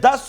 10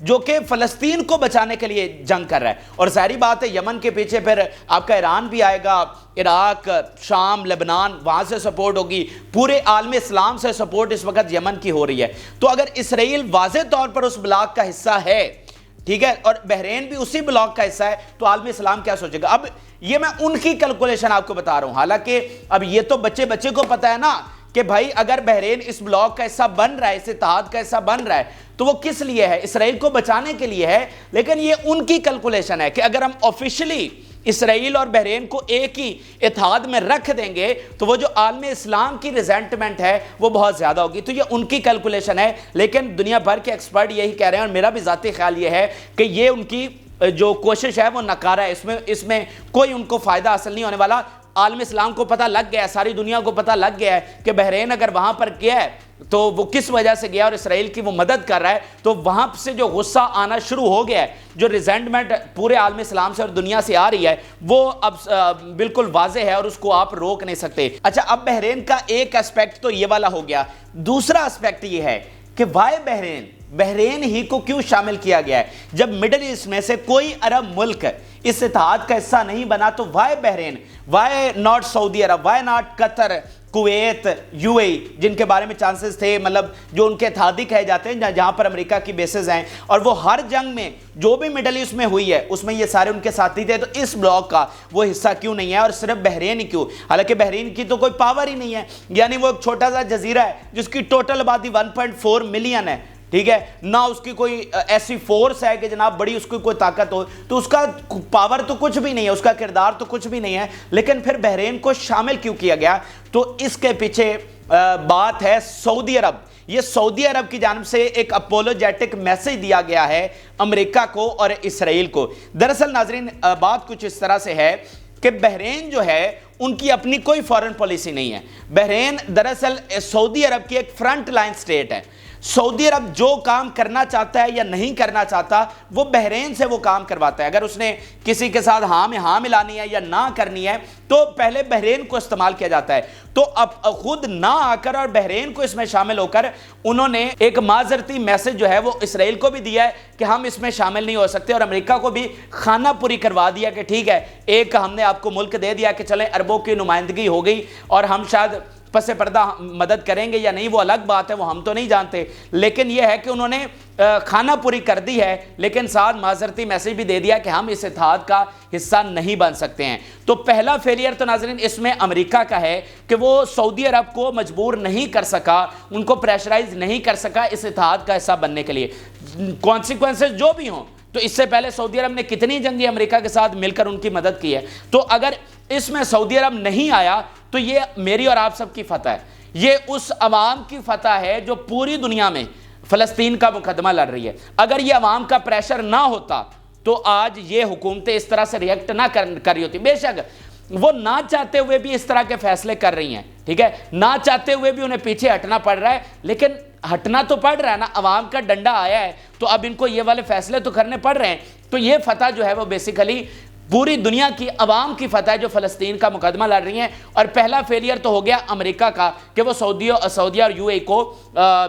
جو کہ فلسطین کو بچانے کے لیے جنگ کر رہا ہے. اور ظاہری بات ہے یمن کے پیچھے پھر آپ کا ایران بھی آئے گا, عراق, شام, لبنان, وہاں سے سپورٹ ہوگی, پورے عالم اسلام سے سپورٹ اس وقت یمن کی ہو رہی ہے. تو اگر اسرائیل واضح طور پر اس بلاک کا حصہ ہے, ٹھیک ہے, اور بحرین بھی اسی بلاک کا حصہ ہے, تو عالم اسلام کیا سوچے گا؟ اب یہ میں ان کی کیلکولیشن آپ کو بتا رہا ہوں, حالانکہ اب یہ تو بچے کو پتا ہے نا کہ بھائی اگر بحرین اس بلاک کا حصہ بن رہا ہے, اس اتحاد کا حصہ بن رہا ہے, تو وہ کس لیے ہے؟ اسرائیل کو بچانے کے لیے ہے. لیکن یہ ان کی کیلکولیشن ہے کہ اگر ہم آفیشلی اسرائیل اور بحرین کو ایک ہی اتحاد میں رکھ دیں گے تو وہ جو عالم اسلام کی ریزنٹمنٹ ہے وہ بہت زیادہ ہوگی. تو یہ ان کی کیلکولیشن ہے, لیکن دنیا بھر کے ایکسپرٹ یہی کہہ رہے ہیں, اور میرا بھی ذاتی خیال یہ ہے کہ یہ ان کی جو کوشش ہے وہ ناکارہ ہے, اس میں کوئی ان کو فائدہ حاصل نہیں ہونے والا. عالم اسلام کو پتہ لگ گیا ہے, ساری دنیا کو پتہ لگ گیا ہے کہ بحرین اگر وہاں پر گیا ہے تو وہ کس وجہ سے گیا اور اسرائیل کی وہ مدد کر رہا ہے. تو وہاں سے جو غصہ آنا شروع ہو گیا ہے, جو ریزنٹمنٹ پورے عالم اسلام سے اور دنیا سے آ رہی ہے, وہ اب بالکل واضح ہے اور اس کو آپ روک نہیں سکتے. اچھا, اب بحرین کا ایک اسپیکٹ تو یہ والا ہو گیا. دوسرا اسپیکٹ یہ ہے کہ وائی بحرین ہی کو کیوں شامل کیا گیا ہے؟ جب مڈل ایسٹ میں سے کوئی عرب ملک اس اتحاد کا حصہ نہیں بنا تو why Bahrain? Why not Saudi Arab? Why not Qatar, Kuwait, U A E, جن کے بارے میں چانسز تھے, مطلب جو ان کے اتحادی کہے جاتے ہیں جہاں پر امریکہ کی بیسز ہیں, اور وہ ہر جنگ میں جو بھی مڈل ایسٹ میں ہوئی ہے اس میں یہ سارے ان کے ساتھی تھے, تو اس بلاک کا وہ حصہ کیوں نہیں ہے اور صرف بحرین ہی کیوں؟ حالانکہ بحرین کی تو کوئی پاور ہی نہیں ہے, یعنی وہ ایک چھوٹا سا جزیرہ ہے جس کی ٹوٹل آبادی 1.4 ملین ہے, ٹھیک ہے, نہ اس کی کوئی ایسی فورس ہے کہ جناب بڑی اس کی کوئی طاقت ہو, تو اس کا پاور تو کچھ بھی نہیں ہے, اس کا کردار تو کچھ بھی نہیں ہے. لیکن پھر بحرین کو شامل کیوں کیا گیا؟ تو اس کے پیچھے بات ہے سعودی عرب. یہ سعودی عرب کی جانب سے ایک اپولوجیٹک میسج دیا گیا ہے امریکہ کو اور اسرائیل کو. دراصل ناظرین بات کچھ اس طرح سے ہے کہ بحرین جو ہے ان کی اپنی کوئی فارن پالیسی نہیں ہے. بحرین دراصل سعودی عرب کی ایک فرنٹ لائن سٹیٹ ہے. سعودی عرب جو کام کرنا چاہتا ہے یا نہیں کرنا چاہتا وہ بحرین سے وہ کام کرواتا ہے. اگر اس نے کسی کے ساتھ ہاں میں ہاں ملانی ہے یا نہ کرنی ہے تو پہلے بحرین کو استعمال کیا جاتا ہے. تو اب خود نہ آ کر اور بحرین کو اس میں شامل ہو کر انہوں نے ایک معذرتی میسج جو ہے وہ اسرائیل کو بھی دیا ہے کہ ہم اس میں شامل نہیں ہو سکتے, اور امریکہ کو بھی خانہ پوری کروا دیا کہ ٹھیک ہے, ایک ہم نے آپ کو ملک دے دیا کہ چلیں عربوں کی نمائندگی ہو گئی, اور ہم شاید پس پردہ مدد کریں گے یا نہیں وہ الگ بات ہے, وہ ہم تو نہیں جانتے. لیکن یہ ہے کہ انہوں نے خانہ پوری کر دی ہے, لیکن ساتھ معذرتی میسج بھی دے دیا کہ ہم اس اتحاد کا حصہ نہیں بن سکتے ہیں. تو پہلا فیلئر تو ناظرین اس میں امریکہ کا ہے کہ وہ سعودی عرب کو مجبور نہیں کر سکا, ان کو پریشرائز نہیں کر سکا اس اتحاد کا حصہ بننے کے لیے. کانسیکوینسز جو بھی ہوں, تو اس سے پہلے سعودی عرب نے کتنی جنگیں امریکہ کے ساتھ مل کر ان کی مدد کی ہے. تو اگر اس میں سعودی عرب نہیں آیا تو یہ میری اور آپ سب کی فتح ہے, یہ اس عوام کی فتح ہے جو پوری دنیا میں فلسطین کا مقدمہ لڑ رہی ہے. اگر یہ عوام کا پریشر نہ ہوتا تو آج یہ حکومتیں اس طرح سے ریئیکٹ نہ کر رہی ہوتی. بے شک وہ نہ چاہتے ہوئے بھی اس طرح کے فیصلے کر رہی ہیں, ٹھیک ہے, نہ چاہتے ہوئے بھی انہیں پیچھے ہٹنا پڑ رہا ہے, لیکن ہٹنا تو پڑ رہا ہے نا, عوام کا ڈنڈا آیا ہے تو اب ان کو یہ والے فیصلے تو کرنے پڑ رہے ہیں. تو یہ فتح جو ہے وہ بیسیکلی پوری دنیا کی عوام کی فتح ہے جو فلسطین کا مقدمہ لڑ رہی ہیں. اور پہلا فیلئر تو ہو گیا امریکہ کا کہ وہ سعودیہ اور یو اے کو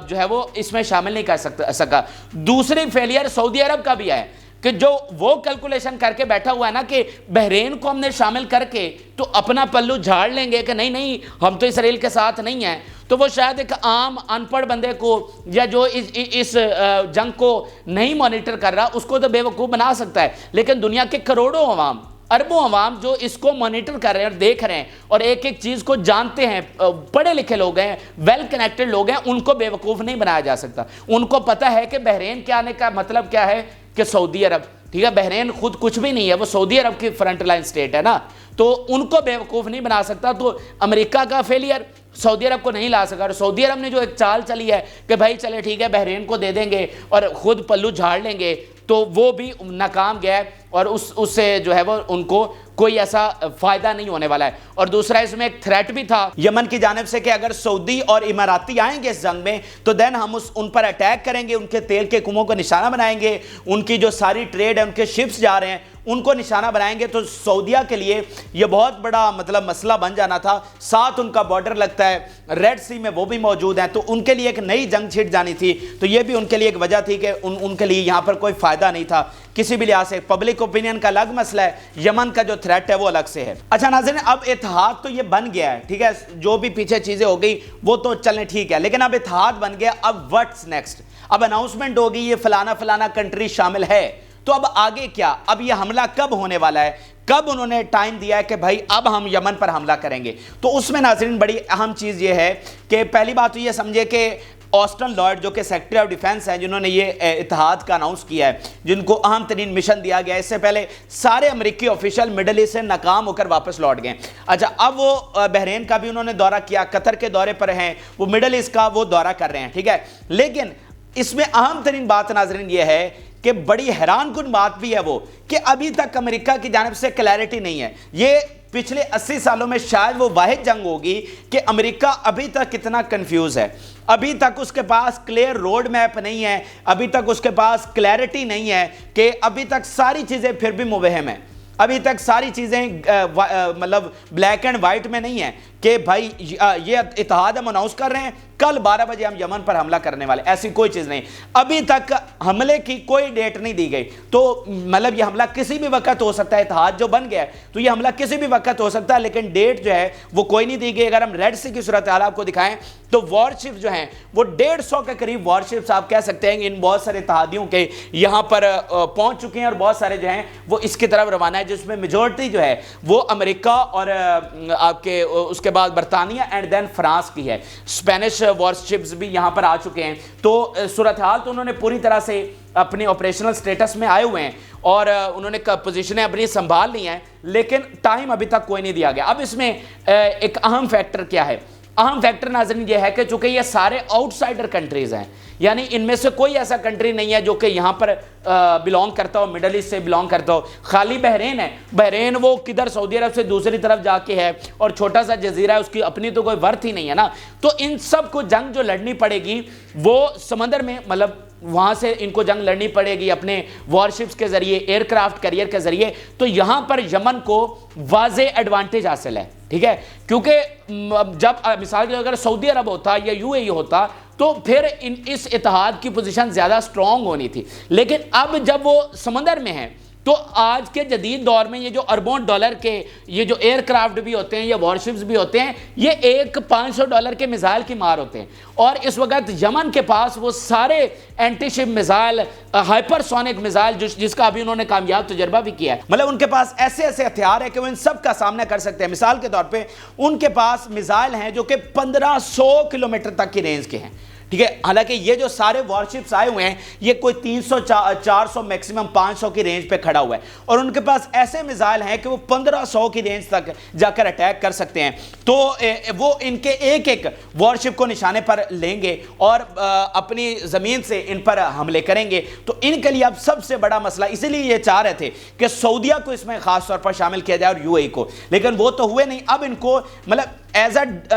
جو ہے وہ اس میں شامل نہیں کر سکا. دوسری فیلئر سعودی عرب کا بھی ہے کہ جو وہ کیلکولیشن کر کے بیٹھا ہوا ہے نا کہ بحرین کو ہم نے شامل کر کے تو اپنا پلو جھاڑ لیں گے کہ نہیں ہم تو اسرائیل کے ساتھ نہیں ہیں. تو وہ شاید ایک عام ان پڑھ بندے کو یا جو اس جنگ کو نہیں مانیٹر کر رہا اس کو تو بے وقوف بنا سکتا ہے, لیکن دنیا کے کروڑوں عوام, اربوں عوام جو اس کو مانیٹر کر رہے ہیں اور دیکھ رہے ہیں اور ایک ایک چیز کو جانتے ہیں, پڑھے لکھے لوگ ہیں, ویل کنیکٹڈ لوگ ہیں, ان کو بے وقوف نہیں بنایا جا سکتا. ان کو پتہ ہے کہ بحرین کے آنے کا مطلب کیا ہے کہ سعودی عرب, ٹھیک ہے, بحرین خود کچھ بھی نہیں ہے, وہ سعودی عرب کی فرنٹ لائن سٹیٹ ہے نا, تو ان کو بے وقوف نہیں بنا سکتا. تو امریکہ کا فیلئر سعودی عرب کو نہیں لا سکا, اور سعودی عرب نے جو ایک چال چلی ہے کہ بھائی چلے ٹھیک ہے بحرین کو دے دیں گے اور خود پلو جھاڑ لیں گے, تو وہ بھی ناکام گیا ہے. اور اس سے جو ہے وہ ان کو کوئی ایسا فائدہ نہیں ہونے والا ہے. اور دوسرا اس میں ایک تھریٹ بھی تھا یمن کی جانب سے کہ اگر سعودی اور اماراتی آئیں گے اس جنگ میں تو دین ہم ان پر اٹیک کریں گے, ان کے تیل کے کنووں کو نشانہ بنائیں گے, ان کی جو ساری ٹریڈ ہے, ان کے شپس جا رہے ہیں ان کو نشانہ بنائیں گے. تو سعودیہ کے لیے یہ بہت بڑا مسئلہ بن جانا تھا. ساتھ ان کا بارڈر لگتا ہے ریڈ سی میں, وہ بھی موجود ہیں, تو ان کے لیے ایک نئی جنگ چھڑ جانی تھی. تو یہ بھی ان کے لیے ایک وجہ تھی کہ ان کے لیے یہاں پر کوئی فائدہ نہیں تھا کسی بھی لحاظ سے. پبلک اوپینین کا الگ مسئلہ ہے, یمن کا جو تھریٹ ہے وہ الگ سے ہے. اچھا ناظرین, اب اتحاد تو یہ بن گیا ہے, ٹھیک ہے, جو بھی پیچھے چیزیں ہو گئی وہ تو چلیں ٹھیک ہے, لیکن اب اتحاد بن گیا. اب what's next؟ اب اناؤنسمنٹ ہوگی یہ فلانا کنٹری شامل ہے, تو اب آگے کیا؟ اب یہ حملہ کب ہونے والا ہے؟ کب انہوں نے ٹائم دیا ہے کہ بھائی اب ہم یمن پر حملہ کریں گے؟ تو اس میں ناظرین بڑی اہم چیز یہ ہے کہ پہلی بات تو یہ سمجھے کہ آسٹن لارڈ جو کہ سیکرٹری آف ڈیفنس ہیں, جنہوں نے یہ اتحاد کا اناؤنس کیا ہے, جن کو اہم ترین مشن دیا گیا ہے, اس سے پہلے سارے امریکی آفیشل مڈل ایسٹ سے ناکام ہو کر واپس لوٹ گئے. اچھا, اب وہ بحرین کا بھی انہوں نے دورہ کیا, قطر کے دورے پر ہیں, وہ مڈل ایسٹ کا وہ دورہ کر رہے ہیں, ٹھیک ہے. لیکن اس میں اہم ترین بات ناظرین یہ ہے کہ بڑی حیران کن بات بھی ہے وہ کہ ابھی تک امریکہ کی جانب سے کلیئرٹی نہیں ہے. یہ پچھلے 80 سالوں میں شاید وہ واحد جنگ ہوگی کہ امریکہ ابھی تک کتنا کنفیوز ہے, ابھی تک اس کے پاس کلیئر روڈ میپ نہیں ہے, ابھی تک اس کے پاس کلیئرٹی نہیں ہے, کہ ابھی تک ساری چیزیں پھر بھی مبہم ہیں, ابھی تک ساری چیزیں بلیک اینڈ وائٹ میں نہیں ہیں کہ بھائی یہ اتحاد ہم اناؤنس کر رہے ہیں, کل 12 بجے ہم یمن پر حملہ کرنے والے, ایسی کوئی چیز نہیں. ابھی تک حملے کی کوئی ڈیٹ نہیں دی گئی. تو یہ حملہ کسی بھی وقت ہو سکتا ہے, اتحاد جو بن گیا ہے تو یہ حملہ کسی بھی وقت ہو سکتا ہے, لیکن ڈیٹ جو ہے وہ کوئی نہیں دی گئی. اگر ہم ریڈ سی کی صورتحال آپ کو دکھائیں تو وار شپ جو ہیں وہ 150 کے قریب وار شپس آپ کہہ سکتے ہیں ان بہت سارے اتحادیوں کے یہاں پر پہنچ چکے ہیں, اور بہت سارے جو ہیں وہ اس کی طرف روانہ ہے, جس میں میجورٹی جو ہے وہ امریکہ اور آپ کے اس کے بعد برطانیہ اینڈ دین فرانس کی ہے. اسپینش وار شپس بھی یہاں پر آ چکے ہیں. تو صورتحال تو انہوں نے پوری طرح سے اپنے آپریشنل سٹیٹس میں آئے ہوئے ہیں اور انہوں نے پوزیشنیں اپنی سنبھال لی ہیں, لیکن ٹائم ابھی تک کوئی نہیں دیا گیا. اب اس میں ایک اہم فیکٹر کیا ہے؟ اہم فیکٹر ناظرین یہ ہے کہ چونکہ یہ سارے آؤٹ سائڈر کنٹریز ہیں, یعنی ان میں سے کوئی ایسا کنٹری نہیں ہے جو کہ یہاں پر بلونگ کرتا ہو, مڈل ایسٹ سے بلونگ کرتا ہو. خالی بحرین ہے, بحرین وہ کدھر سعودی عرب سے دوسری طرف جا کے ہے اور چھوٹا سا جزیرہ ہے, اس کی اپنی تو کوئی ورتھ ہی نہیں ہے نا. تو ان سب کو جنگ جو لڑنی پڑے گی وہ سمندر میں, وہاں سے ان کو جنگ لڑنی پڑے گی اپنے وار شپس کے ذریعے, ایئر کرافٹ کیریئر کے ذریعے. تو یہاں پر یمن کو واضح ایڈوانٹیج حاصل ہے, ٹھیک ہے, کیونکہ جب مثال کے اگر سعودی عرب ہوتا یا UAE ہوتا تو پھر اس اتحاد کی پوزیشن زیادہ سٹرونگ ہونی تھی. لیکن اب جب وہ سمندر میں ہیں تو آج کے جدید دور میں یہ جو اربوں ڈالر کے یہ جو ایئر کرافٹ بھی ہوتے ہیں یا وار شپس بھی ہوتے ہیں, یہ ایک $500 کے میزائل کی مار ہوتے ہیں. اور اس وقت یمن کے پاس وہ سارے anti ship missile, hyper sonic missile جس کا ابھی انہوں نے کامیاب تجربہ بھی کیا ہے, ان کے پاس ایسے ہتھیار ہے کہ وہ ان سب کا سامنا کر سکتے ہیں. مثال کے طور پہ ان کے پاس میزائل ہیں جو کہ 1500 کلومیٹر تک کی رینج کے ہیں, ٹھیک ہے. حالانکہ یہ جو سارے وار شپس آئے ہوئے ہیں یہ کوئی 300 400 میکسیمم 500 کی رینج پہ کھڑا ہوا ہے, اور ان کے پاس ایسے میزائل ہیں کہ وہ 1500 کی رینج تک جا کر اٹیک کر سکتے ہیں. تو وہ ان کے ایک وار شپ کو نشانے پر لیں گے اور اپنی زمین سے ان پر حملے کریں گے. تو ان کے لیے اب سب سے بڑا مسئلہ, اسی لیے یہ چاہ رہے تھے کہ سعودیہ کو اس میں خاص طور پر شامل کیا جائے اور UAE کو, لیکن وہ تو ہوئے نہیں. اب ان کو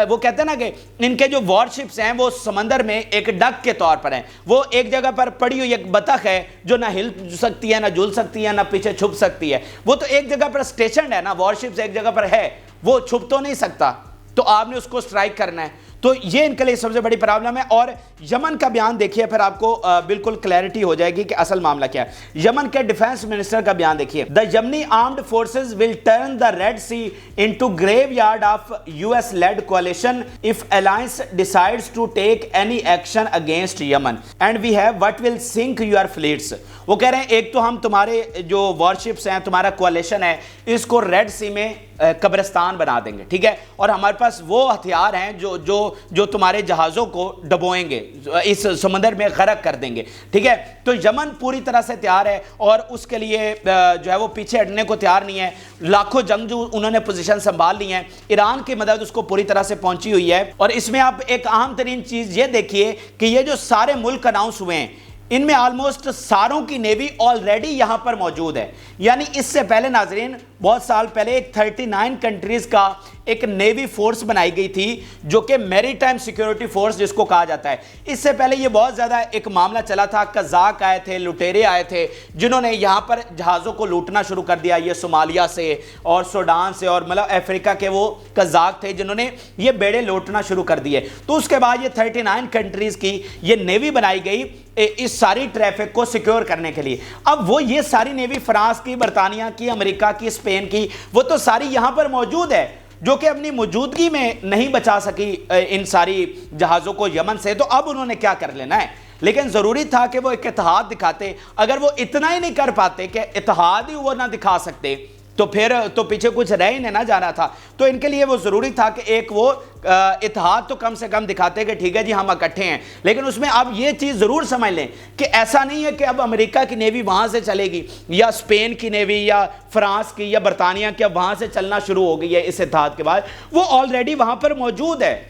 وہ کہتے ہیں نا کہ ان کے جو وار شپس ہیں وہ سمندر میں ایک ڈک کے طور پر ہیں, وہ ایک جگہ پر پڑی ہوئی ایک بطخ ہے جو نہ ہل سکتی ہے, نہ جھول سکتی ہے, نہ پیچھے چھپ سکتی ہے. وہ تو ایک جگہ پر سٹیشنڈ ہے نا, وار شپس ایک جگہ پر ہے, وہ چھپ تو نہیں سکتا, تو آپ نے اس کو سٹرائک کرنا ہے. تو یہ ان کے لیے سب سے بڑی پرابلم ہے. اور یمن کا بیان دیکھیے, پھر آپ کو بالکل کلیئرٹی ہو جائے گی کہ اصل معاملہ کیا ہے. یمن کے ڈیفنس منسٹر کا بیان دیکھیے, The Yemeni armed forces will turn the Red Sea into graveyard of US led coalition if alliance decides to take any action against Yemen and we have what will sink your fleets. وہ کہہ رہے ہیں ایک تو ہم تمہارے جو وار ships ہیں, تمہارا کولیشن ہے, اس کو ریڈ سی میں قبرستان بنا دیں گے, ٹھیک ہے, اور ہمارے پاس وہ ہتھیار ہیں جو تمہارے جہازوں کو ڈبوئیں گے, اس سمندر میں غرق کر دیں گے, ٹھیک ہے. تو یمن پوری طرح سے تیار ہے اور اس کے لیے جو ہے وہ پیچھے ہٹنے کو تیار نہیں ہے. لاکھوں جنگجو انہوں نے پوزیشن سنبھال لی ہیں, ایران کی مدد اس کو پوری طرح سے پہنچی ہوئی ہے. اور اس میں آپ ایک اہم ترین چیز یہ دیکھیے کہ یہ جو سارے ملک اناؤنس ہوئے ہیں ان میں آلموسٹ ساروں کی نیوی آلریڈی یہاں پر موجود ہے. یعنی اس سے پہلے ناظرین بہت سال پہلے ایک 39 کنٹریز کا ایک نیوی فورس بنائی گئی تھی جو کہ میری ٹائم سیکیورٹی فورس جس کو کہا جاتا ہے. اس سے پہلے یہ بہت زیادہ ایک معاملہ چلا تھا, قزاق آئے تھے, لٹیرے آئے تھے جنہوں نے یہاں پر جہازوں کو لوٹنا شروع کر دیا. یہ صومالیہ سے اور سوڈان سے اور مطلب افریقہ کے وہ قزاق تھے جنہوں نے یہ بیڑے لوٹنا شروع کر دیے. تو اس کے بعد یہ 39 کنٹریز کی یہ نیوی بنائی گئی اس ساری ٹریفک کو سیکیور کرنے کے لیے. اب وہ یہ ساری نیوی فرانس کی, برطانیہ کی, امریکہ کی, اسپین کی, وہ تو ساری یہاں پر موجود ہے جو کہ اپنی موجودگی میں نہیں بچا سکی ان ساری جہازوں کو یمن سے. تو اب انہوں نے کیا کر لینا ہے, لیکن ضروری تھا کہ وہ ایک اتحاد دکھاتے. اگر وہ اتنا ہی نہیں کر پاتے کہ اتحاد ہی وہ نہ دکھا سکتے تو پھر تو پیچھے کچھ رہ ہی نہ جانا تھا. تو ان کے لیے وہ ضروری تھا کہ ایک وہ اتحاد تو کم سے کم دکھاتے کہ ٹھیک ہے جی ہم اکٹھے ہیں. لیکن اس میں اب یہ چیز ضرور سمجھ لیں کہ ایسا نہیں ہے کہ اب امریکہ کی نیوی وہاں سے چلے گی یا اسپین کی نیوی یا فرانس کی یا برطانیہ کی اب وہاں سے چلنا شروع ہو گئی ہے اس اتحاد کے بعد. وہ آلریڈی وہاں پر موجود ہے,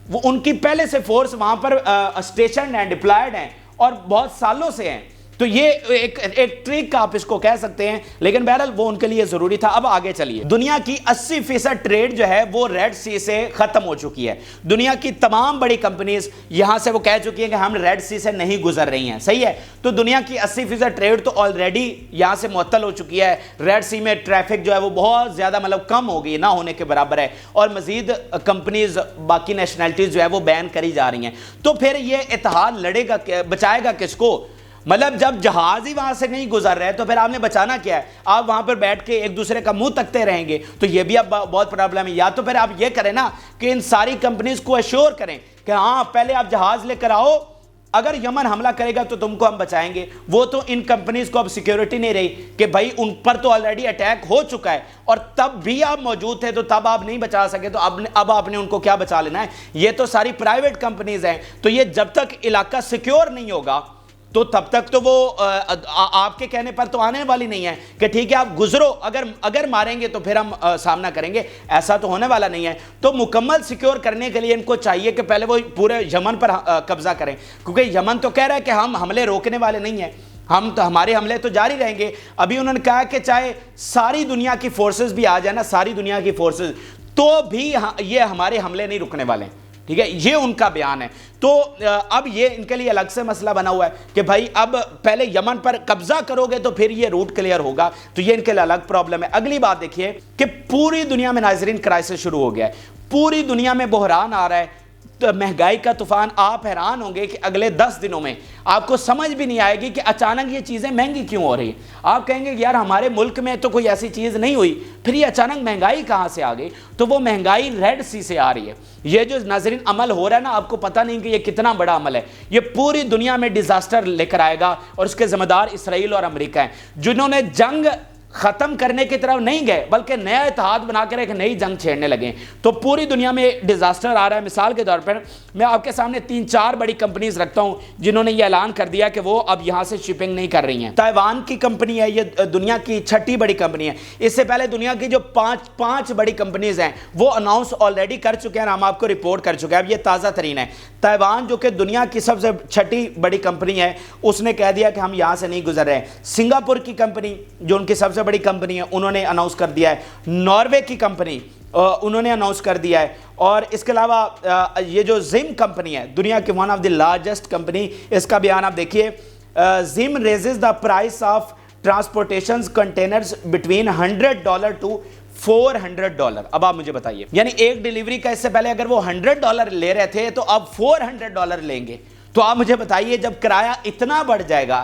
وہ ان کی پہلے سے فورس وہاں پر اسٹیشنڈ ہیں, ڈپلائڈ ہیں اور بہت سالوں سے ہیں. تو یہ ایک ٹرک آپ اس کو کہہ سکتے ہیں, لیکن بہرحال وہ ان کے لیے ضروری تھا. اب آگے چلیے. دنیا کی 80% ٹریڈ جو ہے وہ ریڈ سی سے ختم ہو چکی ہے. دنیا کی تمام بڑی کمپنیز یہاں سے وہ کہہ چکی ہیں کہ ہم ریڈ سی سے نہیں گزر رہی ہیں, صحیح ہے. تو دنیا کی 80% ٹریڈ تو آلریڈی یہاں سے معطل ہو چکی ہے. ریڈ سی میں ٹریفک جو ہے وہ بہت زیادہ مطلب کم ہو گئی, نہ ہونے کے برابر ہے, اور مزید کمپنیز باقی نیشنلٹیز جو ہے وہ بین کری جا رہی ہیں. تو پھر یہ اتحاد لڑے گا, بچائے گا کس کو؟ مطلب جب جہاز ہی وہاں سے نہیں گزر رہے تو پھر آپ نے بچانا کیا ہے؟ آپ وہاں پر بیٹھ کے ایک دوسرے کا منہ تکتے رہیں گے تو یہ بھی اب بہت پرابلم ہے. یا تو پھر آپ یہ کریں نا کہ ان ساری کمپنیز کو ایشور کریں کہ ہاں پہلے آپ جہاز لے کر آؤ, اگر یمن حملہ کرے گا تو تم کو ہم بچائیں گے. وہ تو ان کمپنیز کو اب سیکیورٹی نہیں رہی کہ بھائی ان پر تو آلریڈی اٹیک ہو چکا ہے اور تب بھی آپ موجود تھے تو تب آپ نہیں بچا سکے, تو اب آپ نے ان کو کیا بچا لینا ہے؟ یہ تو ساری پرائیویٹ کمپنیز ہیں. تو یہ جب تک علاقہ سیکیور نہیں ہوگا تو تب تک تو وہ آپ کے کہنے پر تو آنے والی نہیں ہے کہ ٹھیک ہے آپ گزرو, اگر ماریں گے تو پھر ہم سامنا کریں گے. ایسا تو ہونے والا نہیں ہے. تو مکمل سیکیور کرنے کے لیے ان کو چاہیے کہ پہلے وہ پورے یمن پر قبضہ کریں, کیونکہ یمن تو کہہ رہا ہے کہ ہم حملے روکنے والے نہیں ہیں, ہمارے حملے تو جاری رہیں گے. ابھی انہوں نے کہا کہ چاہے ساری دنیا کی فورسز بھی آ جائیں نا, ساری دنیا کی فورسز, تو بھی یہ ہمارے حملے نہیں رکنے والے. ٹھیک ہے, یہ ان کا بیان ہے. تو اب یہ ان کے لیے الگ سے مسئلہ بنا ہوا ہے کہ بھائی اب پہلے یمن پر قبضہ کرو گے تو پھر یہ روٹ کلیئر ہوگا. تو یہ ان کے لیے الگ پرابلم ہے. اگلی بات دیکھیے کہ پوری دنیا میں ناظرین کرائسس شروع ہو گیا ہے, پوری دنیا میں بحران آ رہا ہے, مہنگائی کا طوفان. آپ حیران ہوں گے کہ اگلے 10 دنوں میں آپ کو سمجھ بھی نہیں آئے گی کہ اچانک یہ چیزیں مہنگی کیوں ہو رہی ہیں. آپ کہیں گے کہ یار ہمارے ملک میں تو کوئی ایسی چیز نہیں ہوئی, پھر یہ اچانک مہنگائی کہاں سے آ گئی؟ تو وہ مہنگائی ریڈ سی سے آ رہی ہے. یہ جو ناظرین عمل ہو رہا ہے نا, آپ کو پتہ نہیں کہ یہ کتنا بڑا عمل ہے. یہ پوری دنیا میں ڈیزاسٹر لے کر آئے گا, اور اس کے ذمہ دار اسرائیل اور امریکہ ہیں, جنہوں نے جنگ ختم کرنے کی طرف نہیں گئے بلکہ نیا اتحاد بنا کر ایک نئی جنگ چھیڑنے لگے. تو پوری دنیا میں ڈیزاسٹر آ رہا ہے. مثال کے طور پر میں آپ کے سامنے 3-4 بڑی کمپنیز رکھتا ہوں جنہوں نے یہ اعلان کر دیا کہ وہ اب یہاں سے شپنگ نہیں کر رہی ہیں. تائیوان کی کمپنی ہے, یہ دنیا کی 6ٹھی بڑی کمپنی ہے. اس سے پہلے دنیا کی جو 5 بڑی کمپنیز ہیں وہ اناؤنس آلریڈی کر چکے ہیں, ہم آپ کو رپورٹ کر چکے ہیں. اب یہ تازہ ترین ہے. تائیوان جو کہ دنیا کی سب سے 6ٹھی بڑی کمپنی ہے, اس نے کہہ دیا کہ ہم یہاں سے نہیں گزر رہے ہیں. سنگاپور کی کمپنی جو ان کی سب سے بڑی کمپنی ہے, انہوں نے اناؤنس کر دیا ہے. ناروے کی کمپنی انہوں نے اناؤنس کر دیا ہے. اور اس کے علاوہ یہ جو زم کمپنی ہے, دنیا کی one of the largest company, اس کا بیان آپ دیکھیے. ZIM raises the price of transportation containers between $100 to $400. اب آپ مجھے بتائیے, یعنی ایک ڈیلیوری کا اس سے پہلے اگر وہ $100 لے رہے تھے تو اب $400 لیں گے. تو آپ مجھے بتائیے جب کرایہ اتنا بڑھ جائے گا,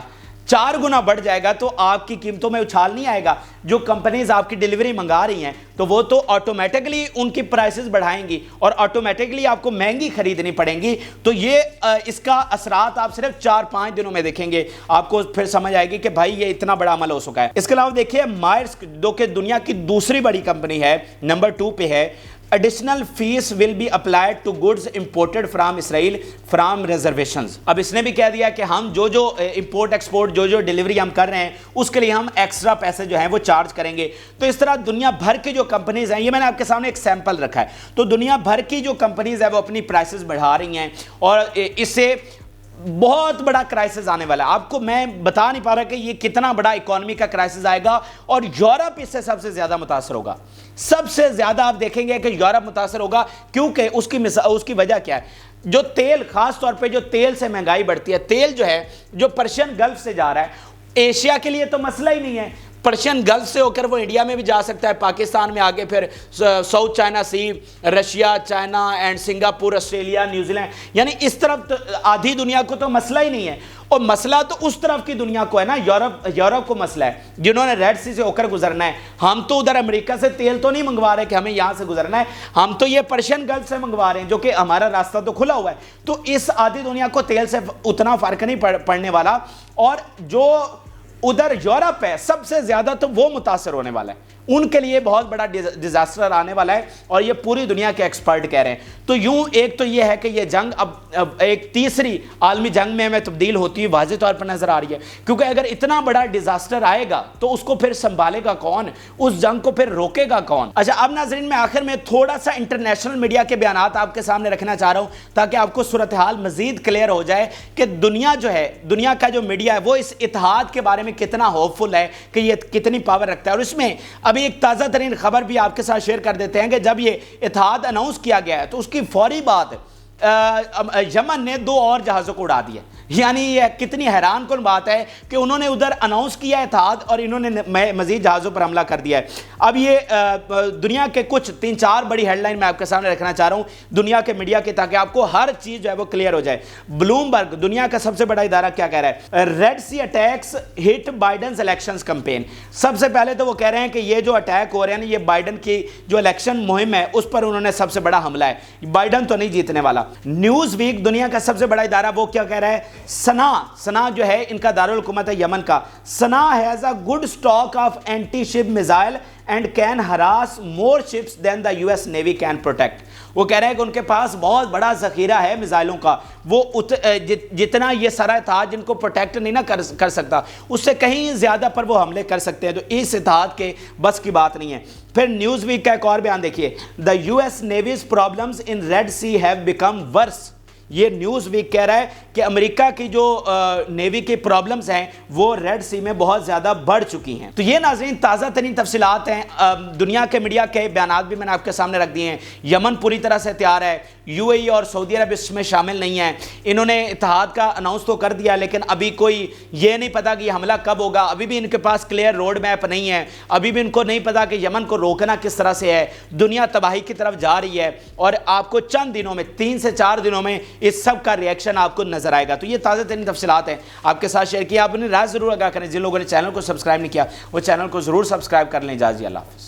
4 گنا بڑھ جائے گا, تو آپ کی قیمتوں میں اچھال نہیں آئے گا. جو کمپنیز آپ کی ڈیلیوری منگا رہی ہیں تو وہ تو آٹومیٹکلی ان کی پرائسز بڑھائیں گی اور آٹومیٹکلی آپ کو مہنگی خریدنی پڑیں گی. تو یہ اس کا اثرات آپ صرف 4-5 دنوں میں دیکھیں گے, آپ کو پھر سمجھ آئے گی کہ بھائی یہ اتنا بڑا عمل ہو چکا ہے. اس کے علاوہ دیکھیے مائرس جو کہ دنیا کی دوسری بڑی کمپنی ہے, نمبر 2 پہ ہے. Additional fees will be applied to goods imported from Israel from reservations. اب اس نے بھی کہہ دیا کہ ہم جو امپورٹ ایکسپورٹ جو ڈیلیوری ہم کر رہے ہیں اس کے لیے ہم ایکسٹرا پیسے جو ہیں وہ چارج کریں گے. تو اس طرح دنیا بھر کی جو کمپنیز ہیں, یہ میں نے آپ کے سامنے ایک سیمپل رکھا ہے, تو دنیا بھر کی جو کمپنیز ہیں وہ اپنی پرائسز بڑھا رہی ہیں, اور اس سے بہت بڑا کرائسس آنے والا ہے. آپ کو میں بتا نہیں پا رہا کہ یہ کتنا بڑا اکانومی کا کرائسس آئے گا, اور یورپ اس سے سب سے زیادہ متاثر ہوگا. سب سے زیادہ آپ دیکھیں گے کہ یورپ متاثر ہوگا, کیونکہ اس کی وجہ کیا ہے؟ جو تیل, خاص طور پہ جو تیل سے مہنگائی بڑھتی ہے, تیل جو ہے جو پرشین گلف سے جا رہا ہے, ایشیا کے لیے تو مسئلہ ہی نہیں ہے, پرشین گلف سے ہو کر وہ انڈیا میں بھی جا سکتا ہے, پاکستان میں آگے پھر South China Sea, Russia, China and Singapore, Australia, New Zealand, یعنی اس طرف آدھی دنیا کو تو مسئلہ ہی نہیں ہے. اور مسئلہ تو اس طرف کی دنیا کو ہے نا, یورپ کو مسئلہ ہے, جنہوں نے ریڈ سی سے ہو کر گزرنا ہے. ہم تو ادھر امریکہ سے تیل تو نہیں منگوا رہے کہ ہمیں یہاں سے گزرنا ہے, ہم تو یہ پرشین گلف سے منگوا رہے ہیں, جو کہ ہمارا راستہ تو کھلا ہوا ہے. تو اس آدھی دنیا کو تیل سے اتنا فرق نہیں پڑنے والا, اور جو ادھر یورپ ہے سب سے زیادہ تو وہ متاثر ہونے والا ہے. ان کے لیے بہت بڑا ڈیزاسٹر آنے والا ہے, اور یہ پوری دنیا کے ایکسپرٹ کہہ رہے ہیں. تو یوں ایک تو یہ ہے کہ یہ جنگ اب ایک تیسری عالمی جنگ میں ہمیں تبدیل ہوتی ہے, واضح طور پر نظر آ رہی ہے. کیونکہ اگر اتنا بڑا ڈیزاسٹر آئے گا تو اس کو پھر سنبھالے گا کون, اس جنگ کو پھر روکے گا کون؟ اچھا, اب ناظرین میں آخر میں تھوڑا سا انٹرنیشنل میڈیا کے بیانات آپ کے سامنے رکھنا چاہ رہا ہوں, تاکہ آپ کو صورتحال مزید کلیئر ہو جائے کہ دنیا جو ہے, دنیا کا جو میڈیا ہے وہ اس اتحاد کے بارے میں کتنا ہوپ فل ہے کہ یہ کتنی پاور رکھتا ہے. اور اس میں ابھی ایک تازہ ترین خبر بھی آپ کے ساتھ شیئر کر دیتے ہیں کہ جب یہ اتحاد اناؤنس کیا گیا ہے تو اس کی فوری بعد یمن نے 2 اور جہازوں کو اڑا دیا. یعنی یہ کتنی حیران کن بات ہے کہ انہوں نے ادھر اناؤنس کیا اتحاد, اور انہوں نے مزید جہازوں پر حملہ کر دیا ہے. اب یہ دنیا کے کچھ 3-4 بڑی ہیڈ لائن میں آپ کے سامنے رکھنا چاہ رہا ہوں دنیا کے میڈیا کے, تاکہ آپ کو ہر چیز جو ہے وہ کلیئر ہو جائے. بلومبرگ, دنیا کا سب سے بڑا ادارہ, کیا کہہ رہا ہے؟ ریڈ سی اٹیکس ہٹ بائیڈنز الیکشنز کمپین. سب سے پہلے تو وہ کہہ رہے ہیں کہ یہ جو اٹیک ہو رہے ہیں یہ بائیڈن کی جو الیکشن مہم ہے اس پر انہوں نے سب سے بڑا حملہ ہے, بائیڈن تو نہیں جیتنے والا. نیوز ویک, دنیا کا سب سے بڑا ادارہ, وہ کیا کہہ رہا ہے؟ سنا جو ہے ان کا دارالحکومت ہے یمن کا, Sanaa has a good stock of anti ship missile and can harass more ships than the US navy can protect. وہ کہہ رہے ہیں کہ ان کے پاس بہت بڑا ذخیرہ ہے میزائلوں کا, وہ جتنا یہ سارا اتحاد جن کو پروٹیکٹ نہیں نہ کر سکتا اس سے کہیں زیادہ پر وہ حملے کر سکتے ہیں. تو اس اتحاد کے بس کی بات نہیں ہے. پھر نیوز ویک کا ایک اور بیان دیکھیے, the US navy's problems in Red Sea have become worse. یہ نیوز ویک کہہ رہا ہے کہ امریکہ کی جو نیوی کی پرابلمز ہیں وہ ریڈ سی میں بہت زیادہ بڑھ چکی ہیں. تو یہ ناظرین تازہ ترین تفصیلات ہیں, دنیا کے میڈیا کے بیانات بھی میں نے آپ کے سامنے رکھ دیے ہیں. یمن پوری طرح سے تیار ہے, UAE اور سعودی عرب اس میں شامل نہیں ہیں. انہوں نے اتحاد کا اناؤنس تو کر دیا, لیکن ابھی کوئی یہ نہیں پتا کہ یہ حملہ کب ہوگا. ابھی بھی ان کے پاس کلیئر روڈ میپ نہیں ہے, ابھی بھی ان کو نہیں پتا کہ یمن کو روکنا کس طرح سے ہے. دنیا تباہی کی طرف جا رہی ہے, اور آپ کو چند دنوں میں, 3 سے 4 دنوں میں اس سب کا ریئیکشن آپ کو نظر آئے گا. تو یہ تازہ ترین تفصیلات ہیں آپ کے ساتھ شیئر کیا. آپ نے رائے ضرور آگاہ کریں. جن لوگوں نے چینل کو سبسکرائب نہیں کیا وہ چینل کو ضرور سبسکرائب کر لیں. اجازت, اللہ حافظ.